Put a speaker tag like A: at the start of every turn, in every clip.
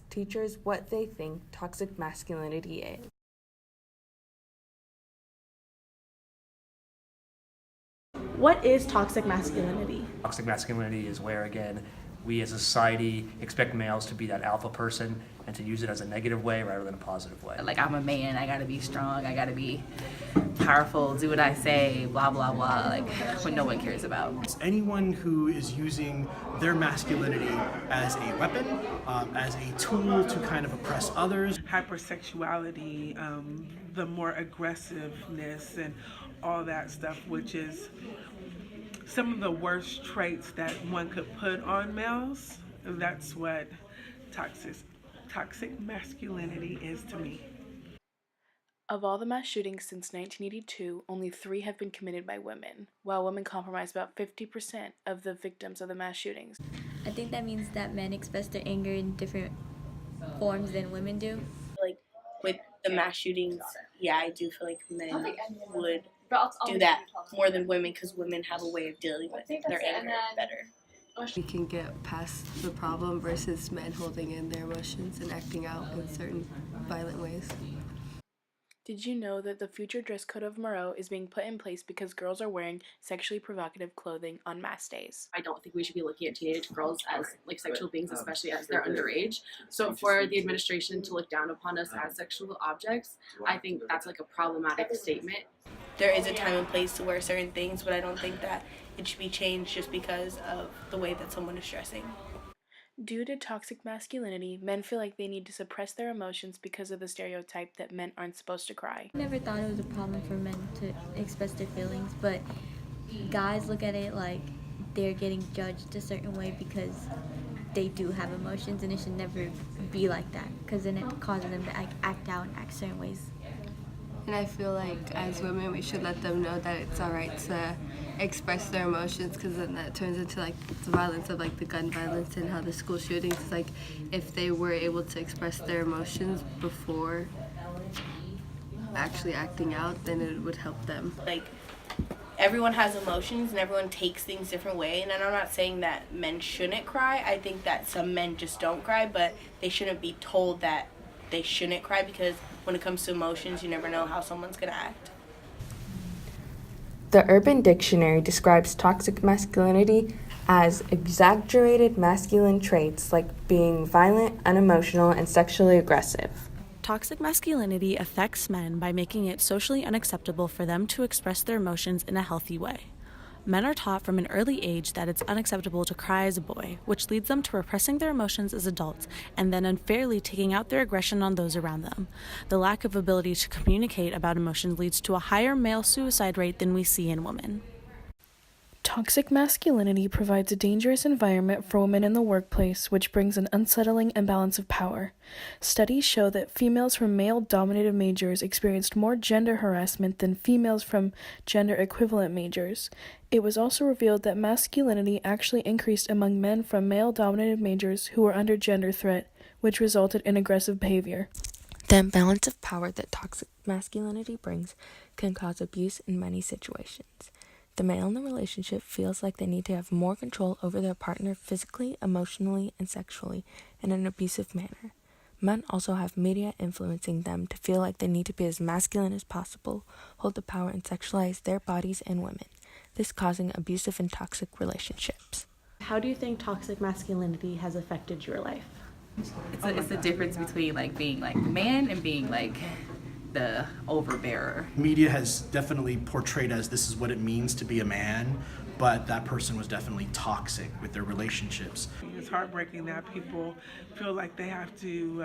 A: teachers what they think toxic masculinity is.
B: What is toxic masculinity?
C: Toxic masculinity is where, again, we as a society expect males to be that alpha person and to use it as a negative way rather than a positive way.
D: Like, I'm a man, I gotta be strong, I gotta be powerful, do what I say, blah, blah, blah, like what no one cares about.
E: It's anyone who is using their masculinity as a weapon, as a tool to kind of oppress others.
F: Hypersexuality, the more aggressiveness and all that stuff, which is some of the worst traits that one could put on males. That's what toxic masculinity is to me.
B: Of all the mass shootings since 1982, only 3 have been committed by women, while women comprise about 50% of the victims of the mass shootings.
G: I think that means that men express their anger in different forms than women do.
H: Like with the mass shootings, yeah, I do feel like men would do that more than women because women have a way of dealing with their anger better.
I: We can get past the problem versus men holding in their emotions and acting out in certain violent ways.
B: Did you know that the future dress code of Moreau is being put in place because girls are wearing sexually provocative clothing on mass days?
J: I don't think we should be looking at teenage girls as like sexual beings, especially as they're underage. So for the administration to look down upon us as sexual objects, I think that's like a problematic statement.
H: There is a time and place to wear certain things, but I don't think that it should be changed just because of the way that someone is dressing.
B: Due to toxic masculinity, men feel like they need to suppress their emotions because of the stereotype that men aren't supposed to cry.
G: I never thought it was a problem for men to express their feelings, but guys look at it like they're getting judged a certain way because they do have emotions, and it should never be like that because then it causes them to act out and act certain ways.
I: And I feel like as women we should let them know that it's alright to express their emotions, because then that turns into like the violence of like the gun violence and how the school shootings, like if they were able to express their emotions before actually acting out, then it would help them.
H: Like everyone has emotions and everyone takes things different way, and I'm not saying that men shouldn't cry. I think that some men just don't cry, but they shouldn't be told that they shouldn't cry, because when it comes to emotions, you never know how someone's gonna act.
A: The Urban Dictionary describes toxic masculinity as exaggerated masculine traits like being violent, unemotional, and sexually aggressive.
B: Toxic masculinity affects men by making it socially unacceptable for them to express their emotions in a healthy way. Men are taught from an early age that it's unacceptable to cry as a boy, which leads them to repressing their emotions as adults and then unfairly taking out their aggression on those around them. The lack of ability to communicate about emotions leads to a higher male suicide rate than we see in women. Toxic masculinity provides a dangerous environment for women in the workplace, which brings an unsettling imbalance of power. Studies show that females from male-dominated majors experienced more gender harassment than females from gender-equivalent majors. It was also revealed that masculinity actually increased among men from male-dominated majors who were under gender threat, which resulted in aggressive behavior.
A: The imbalance of power that toxic masculinity brings can cause abuse in many situations. The male in the relationship feels like they need to have more control over their partner physically, emotionally, and sexually in an abusive manner. Men also have media influencing them to feel like they need to be as masculine as possible, hold the power, and sexualize their bodies and women, this causing abusive and toxic relationships.
B: How do you think toxic masculinity has affected your life?
D: It's the difference between like being like a man and being like the overbearer.
E: Media has definitely portrayed as this is what it means to be a man, but that person was definitely toxic with their relationships.
F: It's heartbreaking that people feel like they have to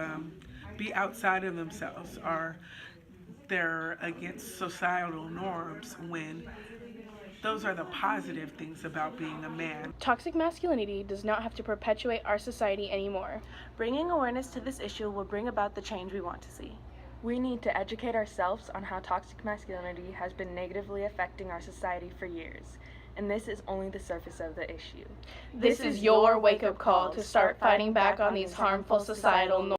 F: be outside of themselves, or they're against societal norms, when those are the positive things about being a man.
B: Toxic masculinity does not have to perpetuate our society anymore. Bringing awareness to this issue will bring about the change we want to see. We need to educate ourselves on how toxic masculinity has been negatively affecting our society for years, and this is only the surface of the issue. This is your wake-up call to start fighting back on these harmful societal norms.